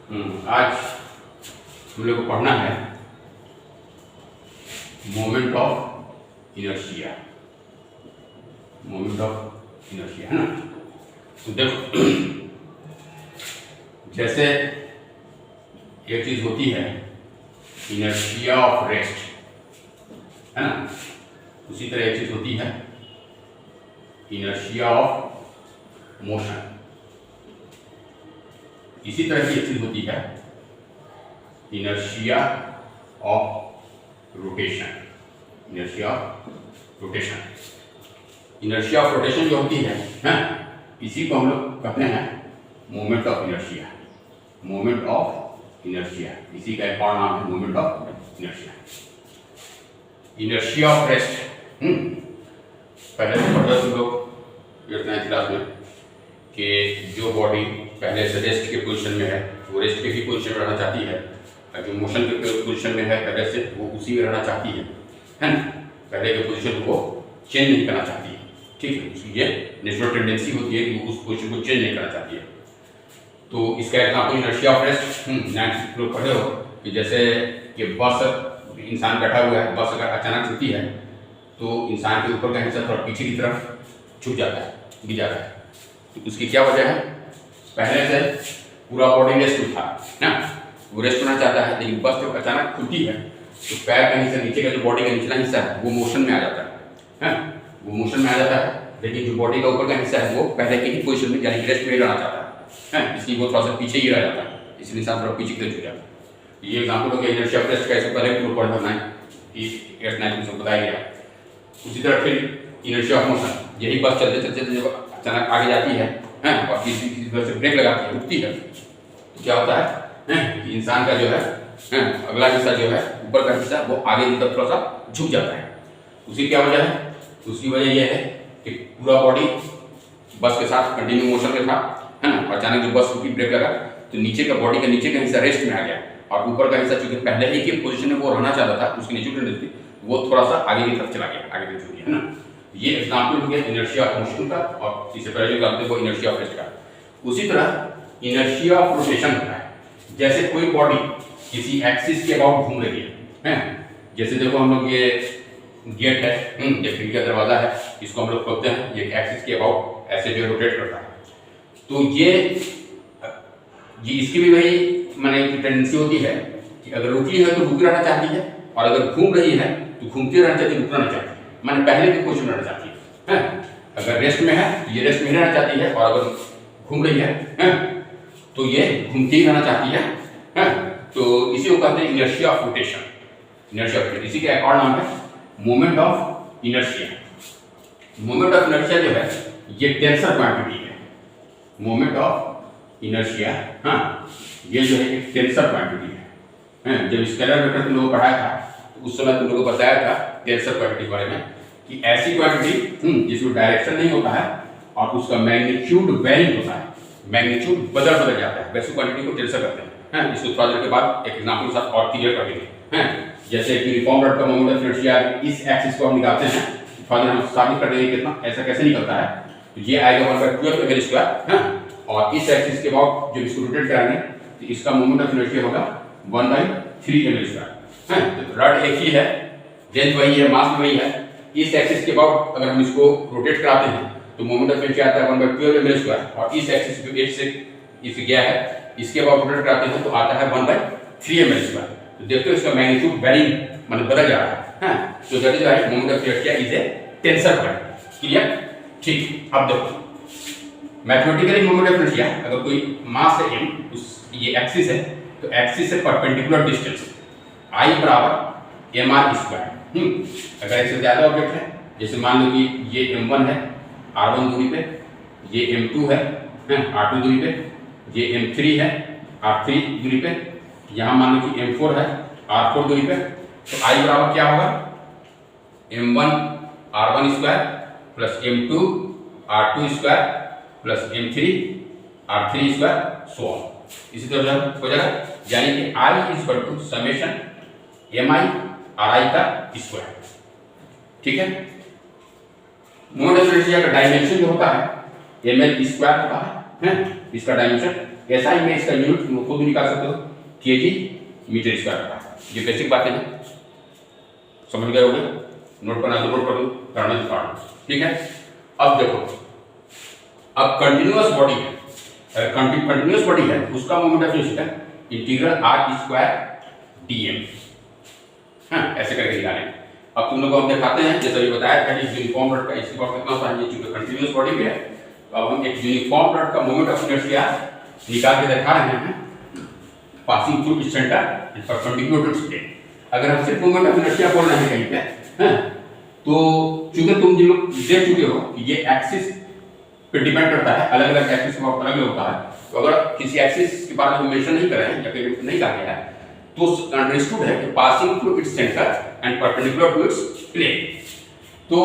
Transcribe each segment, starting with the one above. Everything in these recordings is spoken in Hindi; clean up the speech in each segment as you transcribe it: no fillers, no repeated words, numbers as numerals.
आज हम लोग को पढ़ना है moment of inertia. Moment of inertia है ना। तो देखो, जैसे एक चीज होती है इनर्शिया ऑफ रेस्ट है ना, उसी तरह एक चीज होती है इनर्शिया ऑफ मोशन। इसी तरह की एक चीज होती है inertia of rotation. Inertia of rotation, inertia of rotation जो होती है इसी को हम लोग कहते हैं moment of inertia. Moment of inertia, इसी का एक और नाम है moment of inertia. Inertia of rest पहले से पढ़ा तुम लोग 8th क्लास में कि जो बॉडी पहले से रेस्ट के पोजीशन में है वो रेस्ट के ही पोजीशन में रहना चाहती है, और जो मोशन के पोजीशन में है पहले से वो उसी में रहना चाहती है ना। पहले के पोजीशन को चेंज नहीं करना चाहती है, ठीक है। उसकी ये नेचुरल टेंडेंसी होती है कि वो उस पोजीशन को चेंज नहीं करना चाहती है। तो इसका example inertia of rest 9th लोग पढ़े हो कि जैसे कि बस, इंसान बैठा हुआ है, बस अगर अचानक छूटती है तो इंसान के ऊपर का हिस्सा थोड़ा पीछे की तरफ झुक जाता है, गिर जाता है। तो उसकी क्या वजह है? पहले से पूरा बॉडी रेस्ट में था ना, वो रेस्ट होना चाहता है, लेकिन बस जब अचानक खुलती है तो पैर का हिस्सा, नीचे का जो बॉडी का निचला हिस्सा है वो मोशन में आ जाता है, वो मोशन में आ जाता है। लेकिन जो बॉडी का ऊपर का हिस्सा है वो पहले के ही पोजीशन में यानी रेस्ट में ही रहना चाहता है, इसलिए वो थोड़ा सा पीछे ही रह जाता है, इसलिए इंसान थोड़ा पीछे की तरफ झुक जाता है। ये एग्जाम्पल हो गया इनर्शिया ऑफ रेस्ट का। इससे पहले पूरा पढ़ना है कि 8th 9th में बताया गया। उसी तरह फिर इनर्शिया ऑफ मोशन, यही बस चलते चलते जब अचानक आगे जाती है और किसी वजह से ब्रेक लगाती है, रुकती है, तो क्या होता है कि इंसान का जो है अगला हिस्सा जो है, ऊपर का हिस्सा, वो आगे की तरफ थोड़ा सा झुक जाता है। उसी क्या वजह है? उसकी वजह यह है कि पूरा बॉडी बस के साथ कंटिन्यू मोशन में था, है ना। अचानक जब बस रुकी, ब्रेक लगा, तो नीचे का बॉडी का नीचे का हिस्सा रेस्ट में आ गया, और ऊपर का हिस्सा चूंकि पहले ही के पोजीशन में वो रहना चाहता था, उसकी नेचुरल टेंडेंसी वो थोड़ा सा आगे की तरफ चला गया, आगे की तरफ झुक गया, है ना। ये एग्जाम्पल हो गया इनर्शिया ऑफ मोशन का, और इससे पहले जो एग्जाम्पल वो इनर्शिया ऑफ रेस्ट का। उसी तरह इनर्शिया ऑफ रोटेशन होता है। जैसे कोई बॉडी किसी एक्सिस के अबाउट घूम रही है, जैसे देखो हम लोग ये गेट है, ये खिड़की का दरवाजा है, इसको हम लोग खोलते हैं, ये एक्सिस के अबाउट ऐसे जो रोटेट करता है। तो ये इसकी भी वही माने टेंडेंसी होती है कि अगर रुकी है तो रुकी रहना चाहती है, और अगर घूम रही है तो घूमती रहना चाहती है, रुकना नहीं चाहती है, माने पहले की पोजीशन में रहना चाहती है। अगर रेस्ट में है तो ये रेस्ट में रहना चाहती है, और अगर घूम रही है तो ये घूमती ही रहना चाहती है। तो इसी को कहते हैं inertia of rotation. Inertia of rotation, इसी का एक और नाम है moment of inertia. Moment of inertia जो है ये टेंसर क्वांटिटी है। मोमेंट ऑफ इनर्शिया ये जो है एक टेंसर क्वांटिटी है। जब स्केलर वेक्टर तुम लोगों को पढ़ाया था तो उस समय तुम लोगों को बताया था टेंसर क्वांटिटी के बारे में कि ऐसी क्वांटिटी जिसमें डायरेक्शन नहीं होता है और उसका मैग्नीट्यूड वेरिंग होता है, मैग्नीट्यूड बदल जाता है, वैसी क्वांटिटी को टेंसर कहते हैं। इसको थोड़ा देर के बाद एक एग्जांपल के साथ और क्लियर कर देंगे। जैसे कि यूनिफॉर्म रॉड का मोमेंट ऑफ इनर्शिया, इस एक्सिस को हम निकालते हैं, थोड़ा देर हम साबित कर देंगे कितना ऐसा कैसे निकलता है। तो ये आएगा 1/12 ml स्क्वायर, और इस एक्सिस के बाद जब इसको रोटेट कराएंगे तो इसका मोमेंट ऑफ इनर्शिया होगा 1/3 ml स्क्वायर। रॉड एक ही है, रेंज वही है, मास वही है। इस एक्सिस के बाद अगर हम इसको रोटेट कराते हैं तो मोमेंट ऑफ इनर्शिया आता है 1/12 ml स्क्वायर, और इस एक्सिस जो एज से इस गया है इसके बाद रोटेट कराते हैं तो आता है 1/3 ml स्क्वायर। तो देखते हो इसका मैग्नीट्यूड वेरिंग मतलब बदल जा रहा है। तो that is why moment of inertia is a tensor quantity. Clear? ठीक। अब देखो मैथमेटिकली मोमेंट ऑफ इनर्शिया, अगर कोई मास है m, उस ये एक्सिस है, तो एक्सिस से परपेंडिकुलर डिस्टेंस I बराबर mr स्क्वायर। अगर इससे ज्यादा ऑब्जेक्ट है, जैसे मान लो कि ये m1 है r1 दूरी पे, ये m2 है r2 दूरी पे, ये m3 है r3 दूरी पे, यहाँ मान लो कि m4 है r4 दूरी पे, तो I बराबर क्या होगा? m1 r1 square plus m2 r2 square plus m3 r3 square, so on. इसी तरह हो जाएगा, यानी कि I equal to summation mi ri का स्क्वायर। ठीक है। मोमेंट ऑफ इनर्शिया का डायमेंशन जो होता है ml स्क्वायर होता है, इसका डायमेंशन SI में इसका यूनिट तुम खुद निकाल सकते हो, kg मीटर स्क्वायर होता है। ये बेसिक बातें हैं, समझ गए होंगे। नोट करना तो नोट कर दो, करना तो कर दो, ठीक है। अब देखो, अब कंटिन्यूअस बॉडी है, कंटिन्यूअस बॉडी है उसका moment of inertia integral r square dm, हाँ ऐसे करके निकालेंगे। अब तुम लोग को हम दिखाते हैं, जैसे अभी बताया था कि यूनिफॉर्म रॉड का इसके बाद कितना होता है, ये चूंकि कंटिन्यूअस बॉडी में है तो अब हम एक यूनिफॉर्म रॉड का मोमेंट ऑफ इनर्शिया निकाल के दिखा रहे हैं passing through its centre and perpendicular to its plane. अगर हम सिर्फ मोमेंट ऑफ इनर्शिया बोल रहे हैं कहीं पे, हैं, तो चूंकि तुम जिन लोग देख चुके हो कि ये एक्सिस पे डिपेंड करता है, अलग अलग एक्सिस में अलग अलग होता है, तो अगर किसी एक्सिस के बारे में मेंशन नहीं करें या कहीं नहीं कहा गया है तो अंडरस्टूड है कि passing through its centre and perpendicular to its plane. तो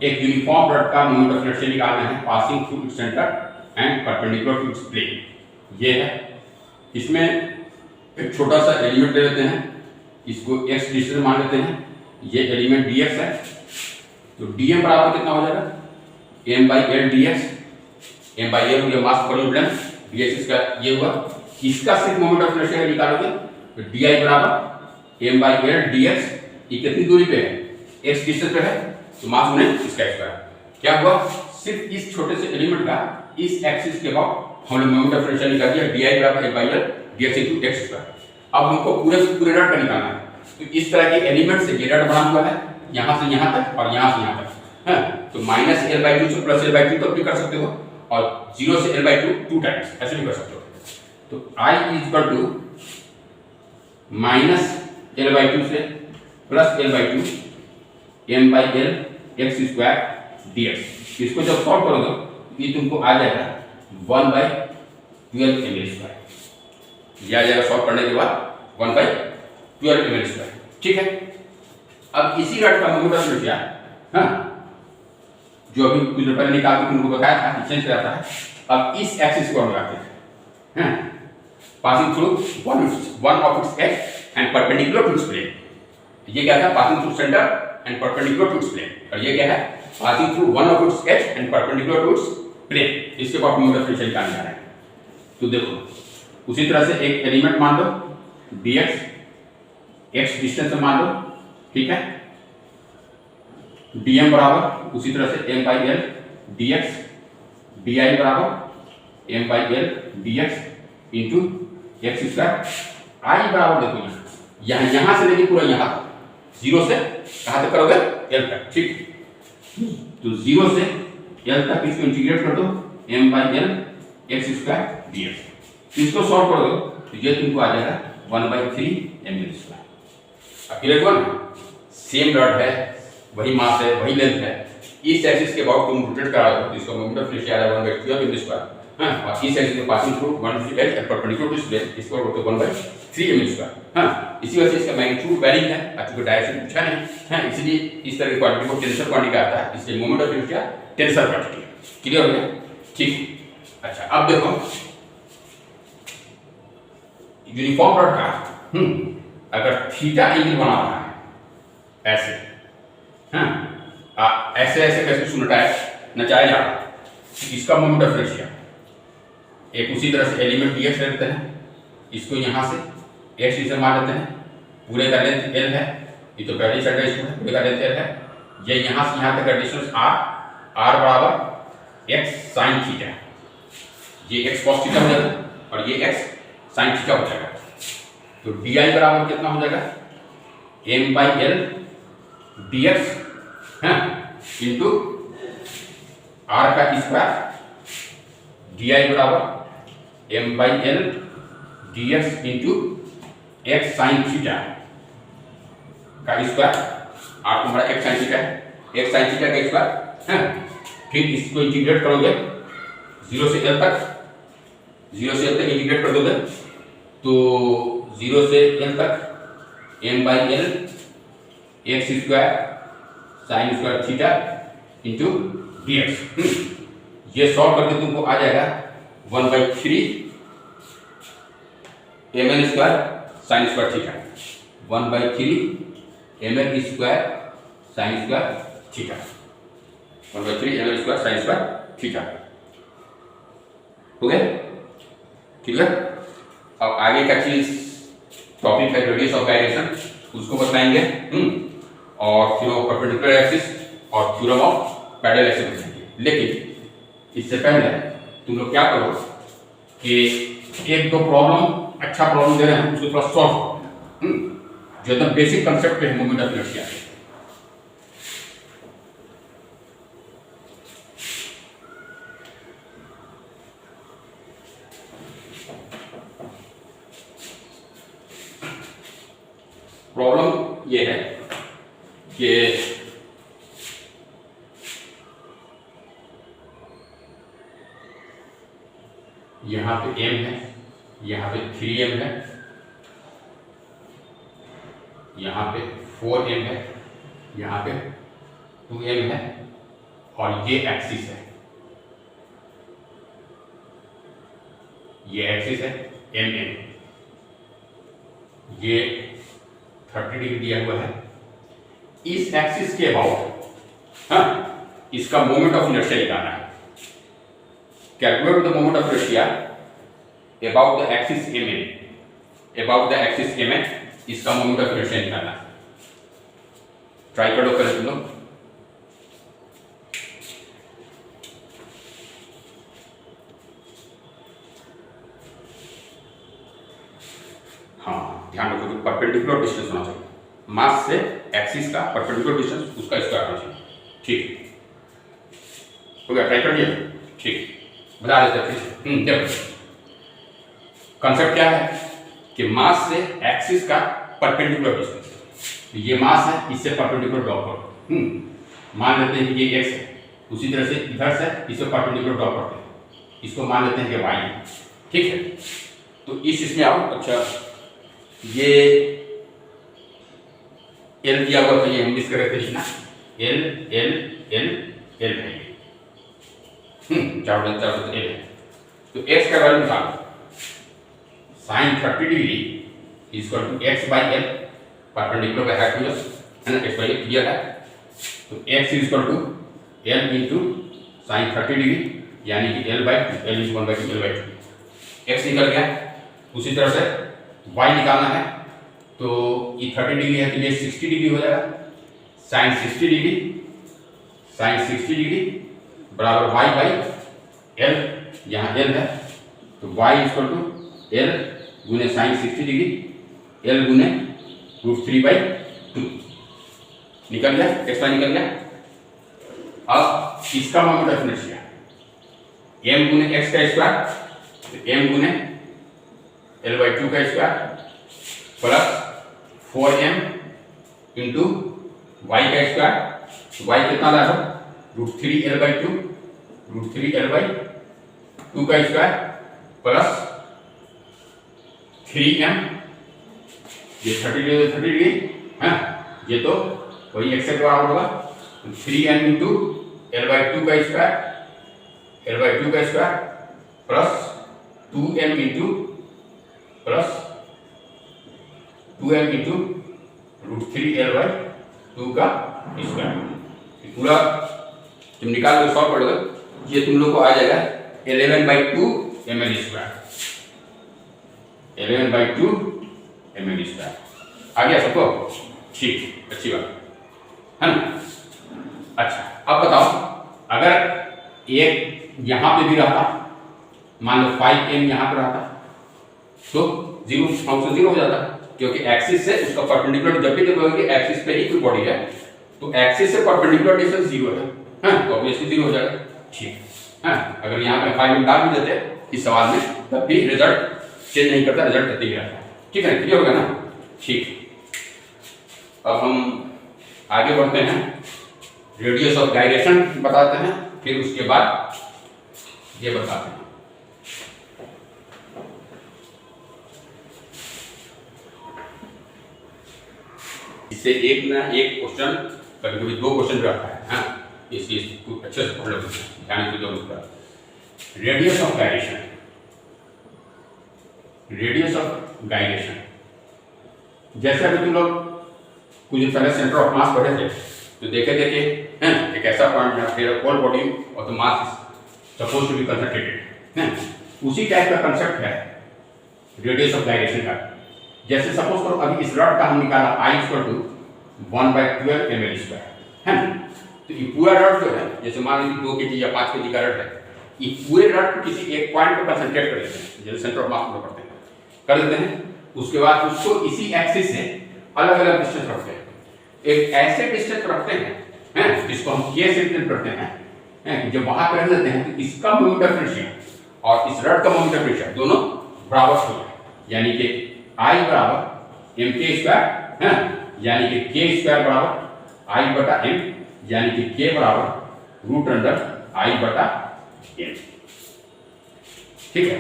एक यूनिफॉर्म रॉड का मोमेंट ऑफ इनर्शिया निकालना है passing through its centre and perpendicular to its plane, ये है। इसमें एक छोटा सा एलिमेंट ले लेते हैं, इसको x डिस्टेंस मान लेते हैं, ये एलिमेंट dx है, तो dm बराबर कितना हो जाएगा, m/l dx, m/l हो गया मास पर यूनिट, dx इसका ये हुआ, इसका सिर्फ मोमेंट ऑफ इनर्शिया निकालोगे तो di बराबर m/l dx, ये कितनी दूरी पे है, x डिस्टेंस पे है, तो मास यूनिट इसका स्क्वायर। क्या हुआ, सिर्फ इस छोटे से एलिमेंट का इस एक्सिस के अबाउट हम लोग मोमेंट ऑफ इनर्शिया निकाल दिया, di बराबर m/l dx into x square. अब हमको पूरे रॉड का निकालना है, तो इस तरह के एलिमेंट से ये रॉड बना हुआ है, यहाँ से यहाँ तक और यहाँ से यहाँ तक, है, तो -l/2 से +l/2 तक भी कर सकते हो और 0 से l/2 2 टाइम्स ऐसे भी कर सकते हो। तो I = -l/2 से +l/2 m/l x square dx। इसको जब सॉल्व करोगे ये तुमको आ जाएगा 1/12 ml स्क्वायर, ये आ जाएगा सॉल्व करने के बाद 1/12 ml स्क्वायर, ठीक है। अब इसी रॉड का मोमेंट ऑफ इनर्शिया, हाँ, जो अभी कुछ देर पहले निकाल के तुमको बताया था, चेंज कराता है। अब इस एक्सिस को हम लगाते हैं, हैं, passing through one of its edge and perpendicular to its plane. ये क्या था, passing through centre and perpendicular to its plane, और ये क्या है, passing through one of its edge and perpendicular to its plane. इसके बाद मोमेंट ऑफ इनर्शिया निकालने जा रहे हैं। तो देखो उसी तरह से एक एलिमेंट मान लो dx, x डिस्टेंस में मान लो, ठीक है, dm बराबर उसी तरह से m/l dx, di बराबर m/l dx into x square. I बराबर देखो यहाँ से लेके पूरा यहाँ तक, 0 से कहाँ तक करोगे, l तक, ठीक। तो 0 से l तक इसको इंटीग्रेट कर दो, m/l x स्क्वायर dx। इसको सॉल्व कर दो तो ये तुमको आ जाएगा 1/3 ml स्क्वायर। क्लियर हुआ ना, सेम रॉड है, वही मास है, वही लेंथ है, इस एक्सिस के अबाउट तुम रोटेट करा दो तो इसका मोमेंट ऑफ इनर्शिया आ जाएगा 1/12 ml स्क्वायर, हां, और इस एक्सिस में passing through 1/3 and perpendicular to plane, इसको बोलते हैं 1/3 ml स्क्वायर, हां। इसी वजह से इसका मैग्नीट्यूड वेरिंग है, क्योंकि डायरेक्शन पूछा नहीं है, इसलिए इस तरह की क्वांटिटी को टेंसर क्वांटिटी आता है, इसलिए moment of inertia tensor quantity है। क्लियर हो गया, ठीक। अच्छा अब देखो यूनिफॉर्म रॉड का अगर थीटा एंगल बना रहा है ऐसे, हाँ, ऐसे ऐसे कैसे नचाया जा रहा है, इसका मोमेंट ऑफ इनर्शिया एक उसी तरह से एलिमेंट dx लेते हैं, इसको यहाँ से x से मान लेते हैं, पूरे का लेंथ l है, ये तो पहले ही अंडरस्टूड है, पूरे का लेंथ l है, ये यहाँ से यहाँ तक का डिस्टेंस r बराबर x sin थीटा, ये x cos थीटा हो जाएगा और ये x sin थीटा हो जाएगा। तो di बराबर कितना हो जाएगा, m/l dx, है, इंटू r का स्क्वायर, di बराबर m/l dx into x sin theta का स्क्वायर, r तुम्हारा x sin थीटा है, x sin थीटा का स्क्वायर, है। फिर इसको इंटीग्रेट करोगे 0 से l तक, 0 से l तक इंटीग्रेट कर दोगे तो 0 से l तक m/l x square sin square theta into dx। ये सॉल्व करके तुमको आ जाएगा 1/3 ml square sin square theta, 1/3 ml square sin square theta, 1/3 ml square sin square theta. हो गया। क्लियर। अब आगे का चीज टॉपिक है रेडियस ऑफ गायरेशन, उसको बताएंगे। और थ्योरम ऑफ परपेंडिकुलर एक्सिस और थ्योरम ऑफ पैरेलल एक्सिस बताएंगे। लेकिन इससे पहले तुम लोग क्या करो कि एक दो प्रॉब्लम, अच्छा प्रॉब्लम दे रहे हैं उसको थोड़ा सॉल्व करो, जो एकदम बेसिक कंसेप्ट पे है मोमेंट ऑफ इनर्शिया। प्रॉब्लम ये है कि यहां पे m है, यहां पे 3m है, यहां पे 4m है, यहां पे 2m है और ये एक्सिस है, ये एक्सिस है mm, ये 30 डिग्री दिया हुआ है। इस एक्सिस के अबाउट इसका मोमेंट ऑफ इनर्शिया निकालना है। Calculate the moment of inertia about the axis mn, about the axis mn, इसका मोमेंट ऑफ इनर्शिया निकालना है। ट्राई करो पहले तुम लोग। हाँ, ध्यान रखो कि परपेंडिकुलर डिस्टेंस होना चाहिए, मास से एक्सिस का परपेंडिकुलर डिस्टेंस उसका स्क्वायर होना चाहिए। ठीक हो गया, ट्राई कर दिया। ठीक, बता देते फिर। देखो कंसेप्ट क्या है कि मास से एक्सिस का परपेंडिकुलर डिस्टेंस, ये मास है, इससे परपेंडिकुलर ड्रॉ करो। मान लेते हैं कि ये x है, उसी तरह से इधर से इसे परपेंडिकुलर ड्रॉ करते हैं, इसको मान लेते हैं कि y है। ठीक है, तो इस इसमें आओ। अच्छा, ये L दिया हुआ, तो ये हम इसका रखते हैं ना, L L L L है ये। चारों L है, तो x का वैल्यू निकालो। sin 30 degree equal to x by L, perpendicular by hypotenuse है ना, x बाई एल क्लियर है। तो x equal to l into sin 30 degree, यानी कि l by l into 1/2 l by 2। x निकल गया। उसी तरह से y निकालना है, तो ये 30 डिग्री है तो ये 60 डिग्री हो जाएगा। sin 60 डिग्री, sin 60 डिग्री बराबर y बाई l, यहाँ l है, तो y इक्वल टू l गुने साइन 60 डिग्री, l गुने √3/2 निकल गया, एक्स्ट्रा निकल गया। अब इसका मोमेंट ऑफ इनर्शिया m गुने x का स्क्वायर, तो m गुने l/2 का square plus 4m into y का स्क्वायर, y कितना ला रहा हूं, √3l/2, √3l/2 का स्क्वायर प्लस 3m, ये 30 डिग्री है, ये तो वही x के बराबर होगा। 3m इंटू l/2 का स्क्वायर, l/2 का square plus 2m into plus 2m into √3l/2 का स्क्वायर। पूरा तुम निकाल कर सॉल्व करोगे, ये तुम लोग को आ जाएगा 11/2 ml स्क्वायर, 11/2 ml स्क्वायर। आ गया सबको? ठीक, अच्छी बात है ना। अच्छा, अब बताओ, अगर एक यहां पे भी रहता, मान लो 5m यहां पे रहता, तो जीरो फंक्शन जीरो हो जाता, क्योंकि एक्सिस से उसका परपेंडिकुलर, जब भी देखोगे कि एक्सिस पे ही कोई बॉडी है तो एक्सिस से परपेंडिकुलर डिस्टेंस जीरो है, तो ऑब्वियसली जीरो हो जाएगा। ठीक है, अगर यहाँ पे 5m डाल भी देते इस सवाल में, तब भी रिजल्ट चेंज नहीं करता, रिजल्ट करते ही रहता है। ठीक है, क्लियर हो गया ना। ठीक, अब हम आगे बढ़ते हैं, रेडियस ऑफ गायरेशन बताते हैं, फिर उसके बाद ये बताते हैं। इससे एक ना एक क्वेश्चन, कभी कभी दो क्वेश्चन भी आता है, इसलिए कुछ अच्छे से पढ़ लो, ध्यान से जरूर। Radius of gyration, radius of gyration, जैसे अभी तुम लोग कुछ दिन पहले सेंटर ऑफ मास पढ़े थे, तो देखे थे कि एक ऐसा पॉइंट जहाँ पे होल बॉडी और the mass suppose to be concentrated, उसी टाइप का कंसेप्ट है रेडियस ऑफ गाइरेशन का। जैसे सपोज करो अभी इस रड का हम निकाला I = 1/12 ml², है ना। तो ये पूरा रड जो है, जैसे मान लीजिए 2 kg या 5 kg का रड है, ये पूरे रड को किसी एक पॉइंट पर कंसंट्रेट कर लेते हैं, जैसे सेंटर ऑफ मास करते हैं, कर देते हैं। उसके बाद उसको इसी एक्सिस से अलग अलग डिस्टेंस रखते हैं, एक ऐसे डिस्टेंस रखते हैं जिसको हम K से रिप्रेजेंट करते हैं कि जब वहां पे रख देते हैं तो इसका मोमेंट डिफरेंशियल और इस रड का मोमेंट डिफरेंशियल दोनों बराबर हो जाए, यानी कि I = mk², यानी कि k² = I/m, यानी कि k = √I/m। ठीक है,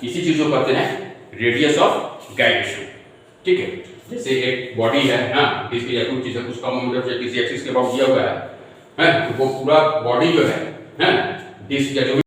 इसी चीज को कहते हैं रेडियस ऑफ गाइरेशन। ठीक है, जैसे एक बॉडी है, किसी या कुछ चीज है, उसका मोमेंट किसी एक्सिस के अबाउट दिया हुआ है, तो वो पूरा बॉडी जो है डिस्क या जो